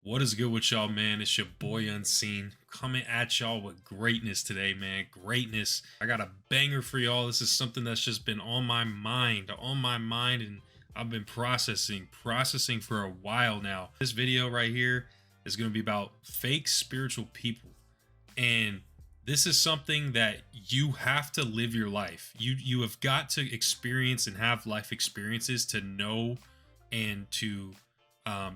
What is good with y'all, man? It's your boy Unseen coming at y'all with greatness today, man. Greatness. I got a banger for y'all. This is something that's just been on my mind, and I've been processing for a while now. This video right here is going to be about fake spiritual people. And this is something that you have to live your life. You have got to experience and have life experiences to know and to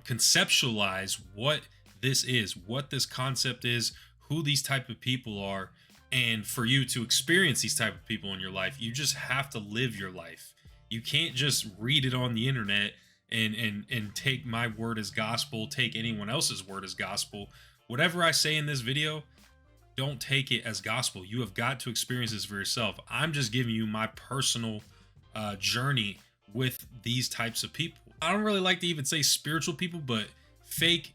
conceptualize what this is, what this concept is, who these type of people are. And for you to experience these type of people in your life, you just have to live your life. You can't just read it on the internet and take my word as gospel, take anyone else's word as gospel. Whatever I say in this video, don't take it as gospel. You have got to experience this for yourself. I'm just giving you my personal journey with these types of people. I don't really like to even say spiritual people, but fake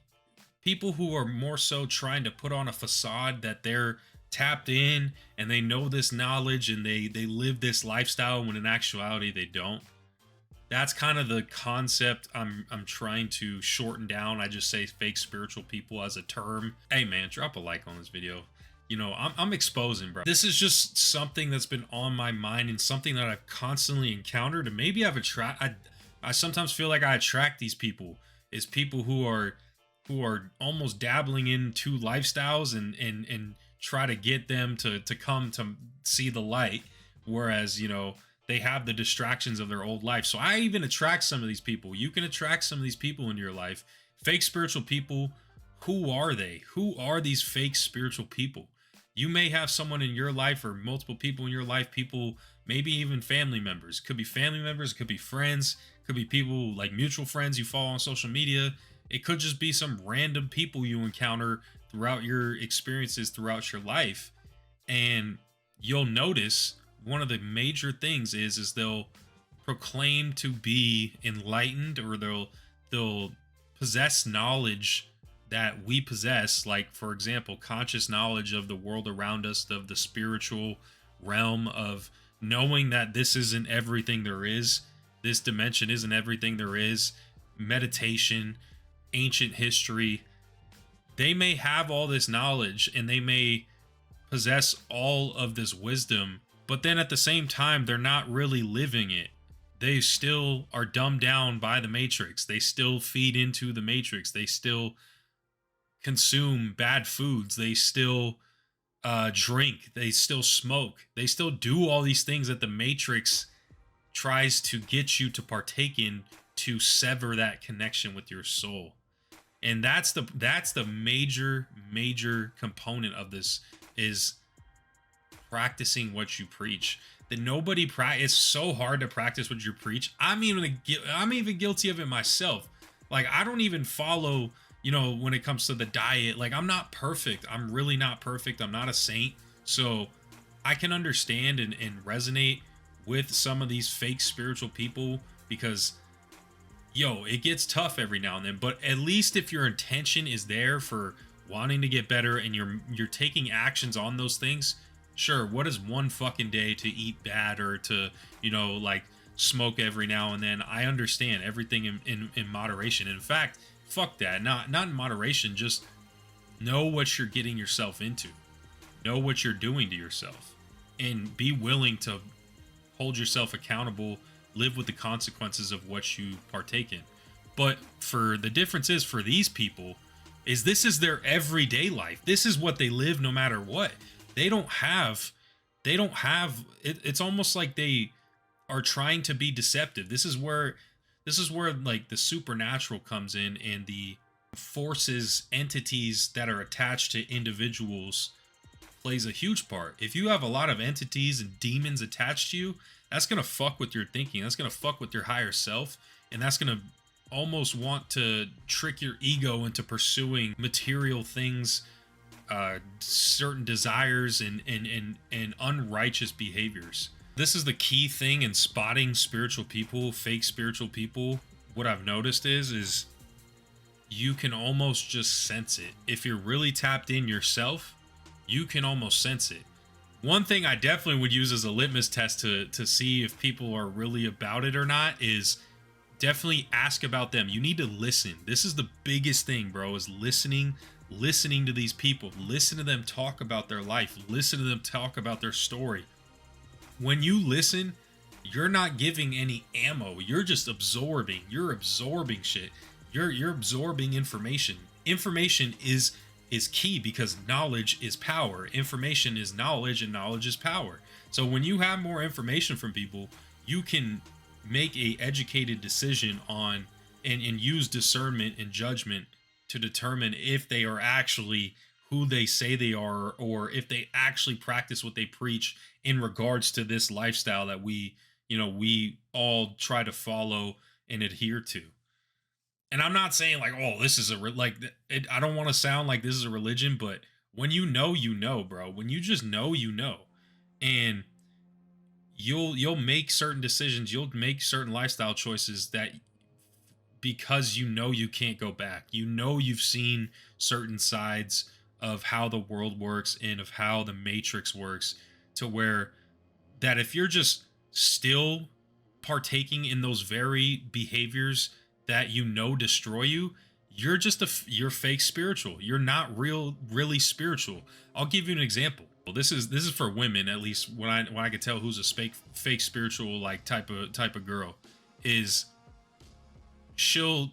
people who are more so trying to put on a facade that they're tapped in and they know this knowledge and they live this lifestyle when in actuality they don't. That's kind of the concept I'm trying to shorten down. I just say fake spiritual people as a term. Hey man, drop a like on this video. You know, I'm exposing, bro. This is just something that's been on my mind and something that I've constantly encountered, and maybe I sometimes feel like I attract these people, is people who are almost dabbling into lifestyles and try to get them to come to see the light, whereas, you know, they have the distractions of their old life. So I even attract some of these people. You can attract some of these people into your life. Fake spiritual people. Who are they? Who are these fake spiritual people? You may have someone in your life or multiple people in your life, people, maybe even family members. Could be family members, could be friends, could be people like mutual friends you follow on social media. It could just be some random people you encounter throughout your experiences throughout your life. And you'll notice one of the major things is they'll proclaim to be enlightened, or they'll possess knowledge that we possess, like for example conscious knowledge of the world around us, of the spiritual realm, of knowing that this isn't everything there is, this dimension isn't everything there is, meditation, ancient history. They may have all this knowledge and they may possess all of this wisdom, but then at the same time they're not really living it. They still are dumbed down by the matrix. They still feed into the matrix. They still consume bad foods. They still drink. They still smoke. They still do all these things that the matrix tries to get you to partake in, to sever that connection with your soul. And that's the major component of this, is practicing what you preach. That it's so hard to practice what you preach. I'm even guilty of it myself. Like, I don't even follow, you know, when it comes to the diet. Like, I'm not perfect. I'm really not perfect. I'm not a saint. So I can understand and resonate with some of these fake spiritual people, because yo, it gets tough every now and then. But at least if your intention is there for wanting to get better and you're taking actions on those things, sure, what is one fucking day to eat bad or to, you know, like smoke every now and then? I understand everything in moderation. In fact, fuck that. Not in moderation. Just know what you're getting yourself into. Know what you're doing to yourself. And be willing to hold yourself accountable, live with the consequences of what you partake in. But for the difference is, for these people, is this is their everyday life. This is what they live no matter what. They don't have it. It's almost like they are trying to be deceptive. This is where like the supernatural comes in, and the forces, entities that are attached to individuals plays a huge part. If you have a lot of entities and demons attached to you, that's going to fuck with your thinking. That's going to fuck with your higher self. And that's going to almost want to trick your ego into pursuing material things, certain desires, and unrighteous behaviors. This is the key thing in spotting spiritual people, fake spiritual people. What I've noticed is you can almost just sense it. If you're really tapped in yourself, you can almost sense it. One thing I definitely would use as a litmus test to see if people are really about it or not is definitely ask about them. You need to listen. This is the biggest thing, bro, is listening to these people. Listen to them talk about their life. Listen to them talk about their story. When you listen, you're not giving any ammo. You're just absorbing. You're absorbing shit. You're absorbing information. Information is key because knowledge is power. Information is knowledge and knowledge is power. So when you have more information from people, you can make a educated decision on and use discernment and judgment to determine if they are actually who they say they are, or if they actually practice what they preach in regards to this lifestyle that we all try to follow and adhere to. And I'm not saying like, oh, this is I don't want to sound like this is a religion, but when you know, bro. When you just know, and you'll make certain decisions, you'll make certain lifestyle choices that because you can't go back. You've seen certain sides of how the world works and of how the matrix works, to where that if you're just still partaking in those very behaviors that destroy you, you're fake spiritual. You're not really spiritual. I'll give you an example. Well, this is for women, at least when I could tell who's a fake spiritual like type of girl is she'll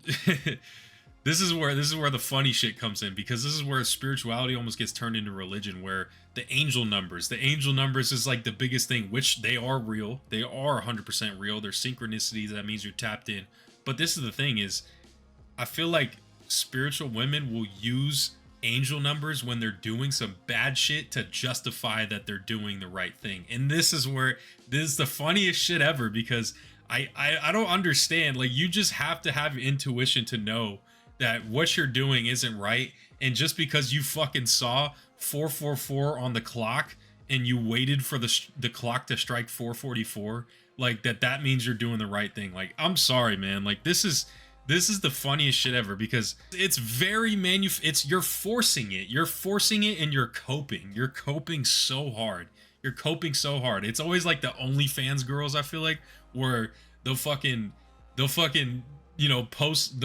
this is where the funny shit comes in, because this is where spirituality almost gets turned into religion, where the angel numbers is like the biggest thing, which they are real. They are 100% real. They're synchronicities. That means you're tapped in. But this is the thing is, I feel like spiritual women will use angel numbers when they're doing some bad shit to justify that they're doing the right thing. And this is the funniest shit ever, because I don't understand. Like, you just have to have intuition to know that what you're doing isn't right. And just because you fucking saw 444 on the clock and you waited for the clock to strike 444, like that means you're doing the right thing. Like, I'm sorry, man. Like, this is the funniest shit ever, because it's very you're forcing it and you're coping so hard. You're coping so hard. It's always like the OnlyFans girls, I feel like, where they'll fucking post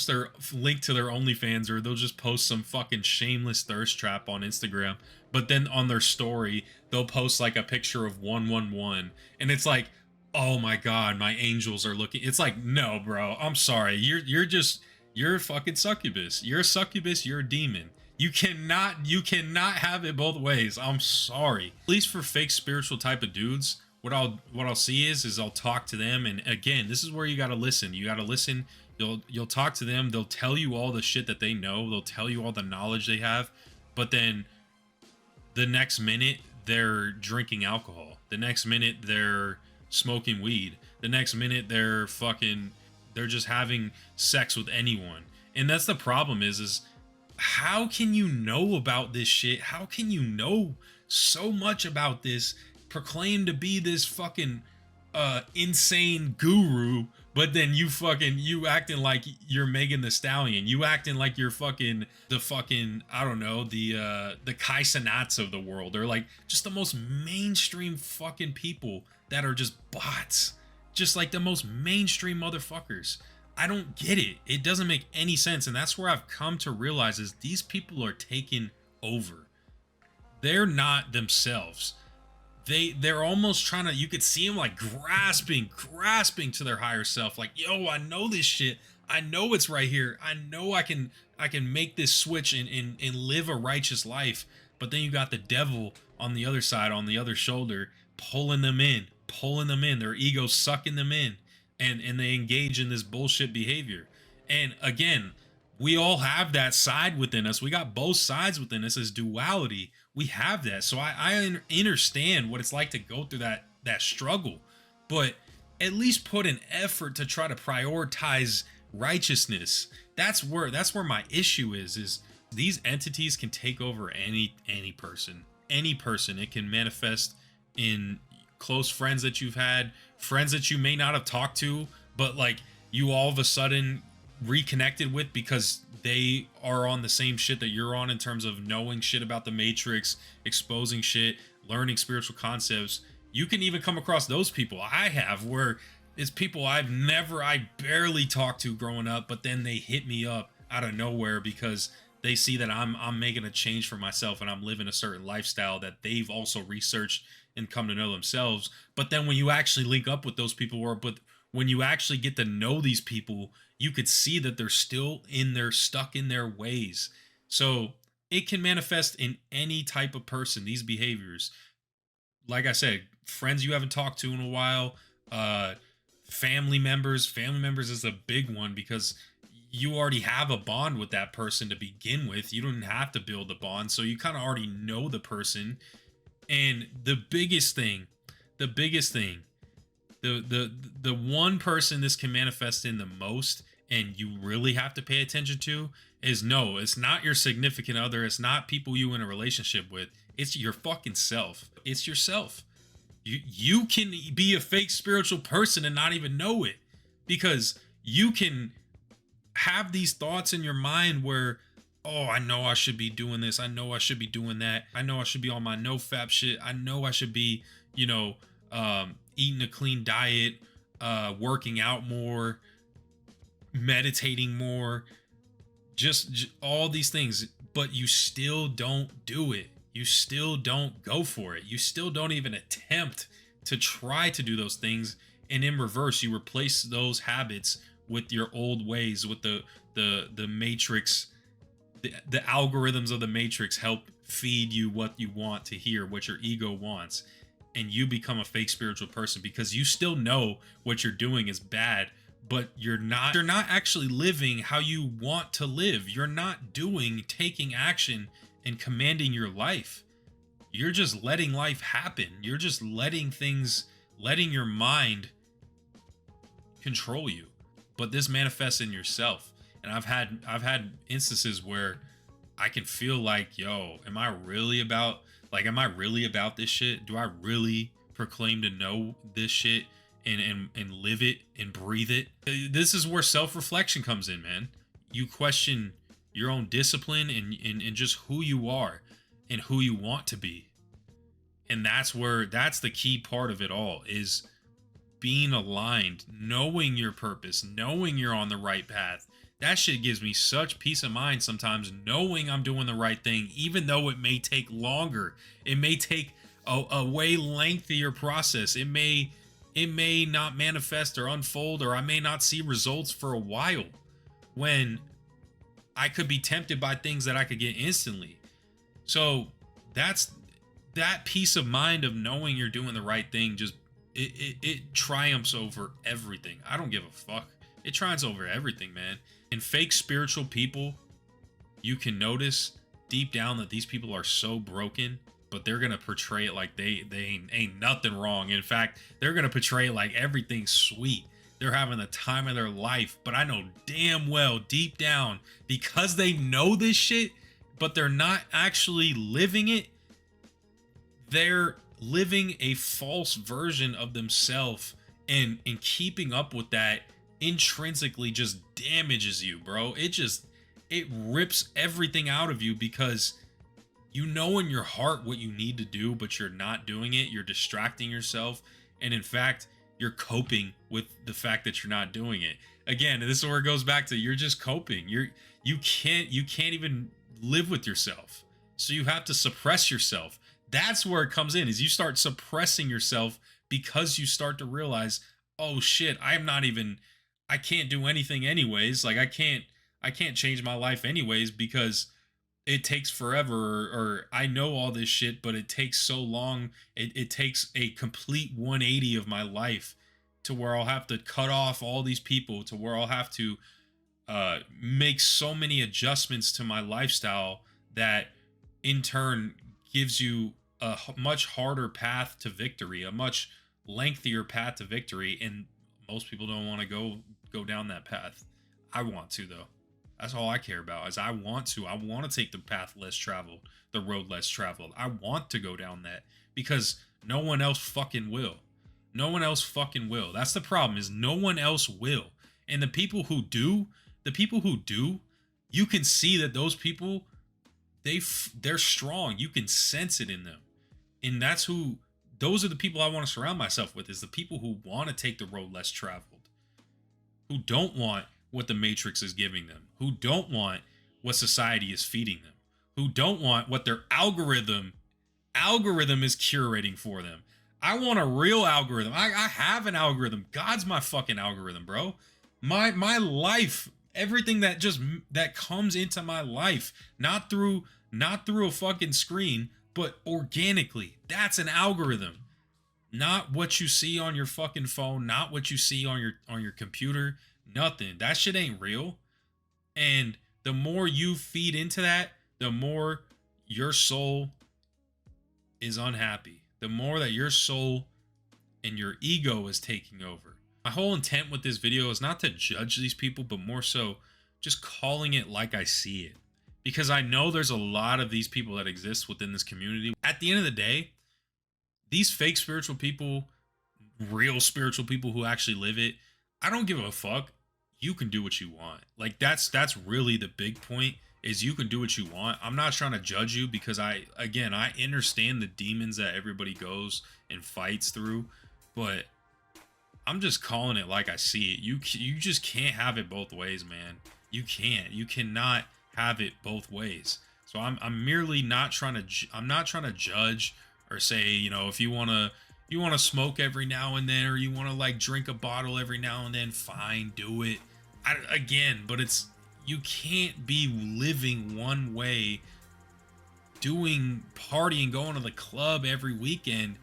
their link to their OnlyFans, or they'll just post some fucking shameless thirst trap on Instagram, but then on their story they'll post like a picture of 111, and it's like, oh my god, my angels are looking. It's like, no, bro, I'm sorry, you're a fucking succubus. You're a succubus. You're a demon. You cannot have it both ways. I'm sorry. At least for fake spiritual type of dudes, what I'll see is I'll talk to them, and again, this is where you gotta listen. You gotta listen. You'll talk to them. They'll tell you all the shit that they know. They'll tell you all the knowledge they have, but then the next minute they're drinking alcohol. The next minute they're smoking weed. The next minute they're just having sex with anyone. And that's the problem is how can you know about this shit? How can you know so much about this, proclaim to be this fucking insane guru, but then you acting like you're Megan Thee Stallion. You acting like you're I don't know, the Kai Cenats of the world, or like just the most mainstream fucking people that are just bots, just like the most mainstream motherfuckers. I don't get it. It doesn't make any sense, and that's where I've come to realize is these people are taking over. They're not themselves. They're almost trying to, you could see them like grasping to their higher self, like, yo, I know this shit. I know it's right here. I know I can make this switch and live a righteous life. But then you got the devil on the other side, on the other shoulder, pulling them in, their ego sucking them in, and they engage in this bullshit behavior. And again, we all have that side within us. We got both sides within us as duality. We have that. So I understand what it's like to go through that struggle, but at least put an effort to try to prioritize righteousness. That's where my issue is these entities can take over any person. It can manifest in close friends that you've had, friends that you may not have talked to, but like you all of a sudden reconnected with because they are on the same shit that you're on in terms of knowing shit about the matrix, exposing shit, learning spiritual concepts. You can even come across those people. I have, where It's people I barely talked to growing up, but then they hit me up out of nowhere because they see that I'm making a change for myself and I'm living a certain lifestyle that they've also researched and come to know themselves. But then when you actually link up with those people, or but when you actually get to know these people, you could see that they're still in their stuck in their ways. So it can manifest in any type of person, these behaviors. Like I said, friends you haven't talked to in a while, uh family members is a big one because you already have a bond with that person to begin with. You don't have to build a bond, so you kind of already know the person. And the biggest thing, the one person this can manifest in the most and you really have to pay attention to is, no, it's not your significant other, it's not people you in a relationship with, it's your fucking self. It's yourself. You can be a fake spiritual person and not even know it, because you can have these thoughts in your mind where, oh, I know I should be doing this, I know I should be doing that, I know I should be on my no fap shit, I know I should be, eating a clean diet, working out more, meditating more, just all these things, but you still don't do it. You still don't go for it. You still don't even attempt to try to do those things. And in reverse, you replace those habits with your old ways, with the matrix. The algorithms of the matrix help feed you what you want to hear, what your ego wants, and you become a fake spiritual person because you still know what you're doing is bad, but you're not actually living how you want to live. You're not taking action and commanding your life. You're just letting life happen. You're just letting your mind control you. But this manifests in yourself. And I've had instances where I can feel like, yo, am I really about this shit? Do I really proclaim to know this shit and live it and breathe it? This is where self-reflection comes in, man. You question your own discipline and just who you are and who you want to be. And that's the key part of it all, is being aligned, knowing your purpose, knowing you're on the right path. That shit gives me such peace of mind sometimes, knowing I'm doing the right thing, even though it may take longer. It may take a way lengthier process. It may not manifest or unfold, or I may not see results for a while, when I could be tempted by things that I could get instantly. So that's that peace of mind of knowing you're doing the right thing. Just it triumphs over everything. I don't give a fuck. It triumphs over everything, man. And fake spiritual people, you can notice deep down that these people are so broken, but they're gonna portray it like they ain't nothing wrong. In fact, they're gonna portray it like everything's sweet. They're having the time of their life. But I know damn well deep down, because they know this shit, but they're not actually living it, they're living a false version of themselves, and keeping up with that intrinsically just damages you, bro. It rips everything out of you, because you know in your heart what you need to do, but you're not doing it. You're distracting yourself, and in fact, you're coping with the fact that you're not doing it. Again, this is where it goes back to, you're just coping. You can't even live with yourself. So you have to suppress yourself. That's where it comes in, is you start suppressing yourself because you start to realize, oh shit, I can't do anything anyways. Like I can't change my life anyways, because it takes forever, or I know all this shit, but it takes so long. It takes a complete 180 of my life, to where I'll have to cut off all these people, to where I'll have to make so many adjustments to my lifestyle, that in turn gives you a much harder path to victory, a much lengthier path to victory. And most people don't want to go down that path. I want to, though. That's all I care about, is I want to take the path less traveled, the road less traveled. I want to go down that, because no one else fucking will. No one else fucking will. That's the problem, is no one else will. And the people who do, you can see that those people, they're strong. You can sense it in them. And that's who those are the people I want to surround myself with, is the people who want to take the road less traveled, who don't want what the Matrix is giving them, who don't want what society is feeding them, who don't want what their algorithm is curating for them. I want a real algorithm. I have an algorithm. God's my fucking algorithm, bro. My life, everything that comes into my life, not through a fucking screen, but organically. That's an algorithm. Not what you see on your fucking phone, not what you see on your computer, nothing. That shit ain't real. And the more you feed into that, the more your soul is unhappy. The more that your soul and your ego is taking over. My whole intent with this video is not to judge these people, but more so just calling it like I see it. Because I know there's a lot of these people that exist within this community. At the end of the day, these fake spiritual people, real spiritual people who actually live it, I don't give a fuck. You can do what you want. Like that's really the big point, is you can do what you want. I'm not trying to judge you, because I understand the demons that everybody goes and fights through, but I'm just calling it like I see it. You just can't have it both ways, man. You can't. You cannot have it both ways. So I'm merely not trying to I'm not trying to judge or say, you know, if you want to smoke every now and then, or you want to like drink a bottle every now and then, fine, do it. But it's, you can't be living one way, doing partying, going to the club every weekend,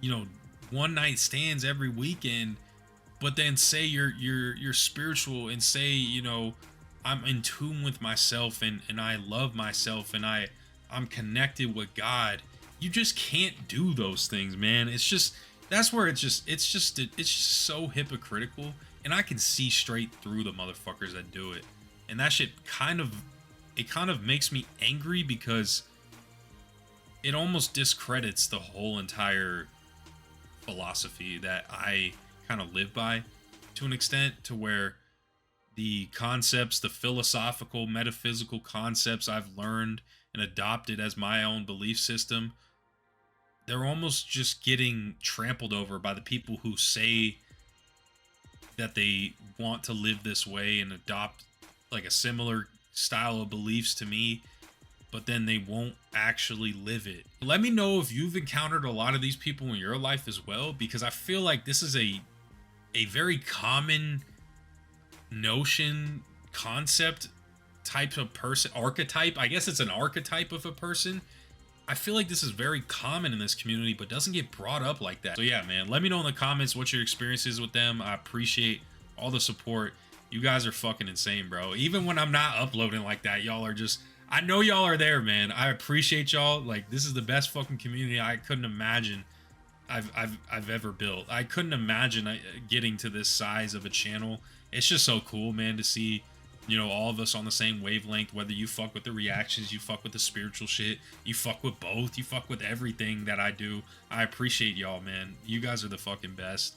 you know, one night stands every weekend, but then say you're spiritual and say, you know, I'm in tune with myself and I love myself and I'm connected with God. You just can't do those things, man. It's just, that's where it's just so hypocritical, and I can see straight through the motherfuckers that do it. And that shit kind of makes me angry, because it almost discredits the whole entire philosophy that I kind of live by, to an extent, to where the concepts, the philosophical, metaphysical concepts I've learned and adopted as my own belief system, they're almost just getting trampled over by the people who say that they want to live this way and adopt like a similar style of beliefs to me, but then they won't actually live it. Let me know if you've encountered a lot of these people in your life as well, because I feel like this is a very common notion, concept, type of person, archetype. I guess it's an archetype of a person. I feel like this is very common in this community, but doesn't get brought up like that. So yeah, man, let me know in the comments what your experience is with them. I appreciate all the support. You guys are fucking insane, bro. Even when I'm not uploading like that, y'all are just, I know y'all are there, man. I appreciate y'all. Like, this is the best fucking community I couldn't imagine I've ever built. I couldn't imagine getting to this size of a channel. It's just so cool, man, to see, you know, all of us on the same wavelength. Whether you fuck with the reactions, you fuck with the spiritual shit, you fuck with both, you fuck with everything that I do. I appreciate y'all, man. You guys are the fucking best.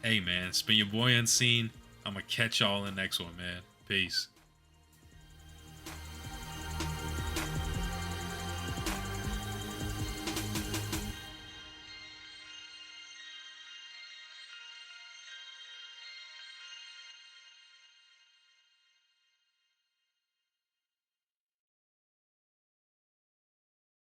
Hey, man, it's been your boy Unseen. I'm gonna catch y'all in the next one, man. Peace.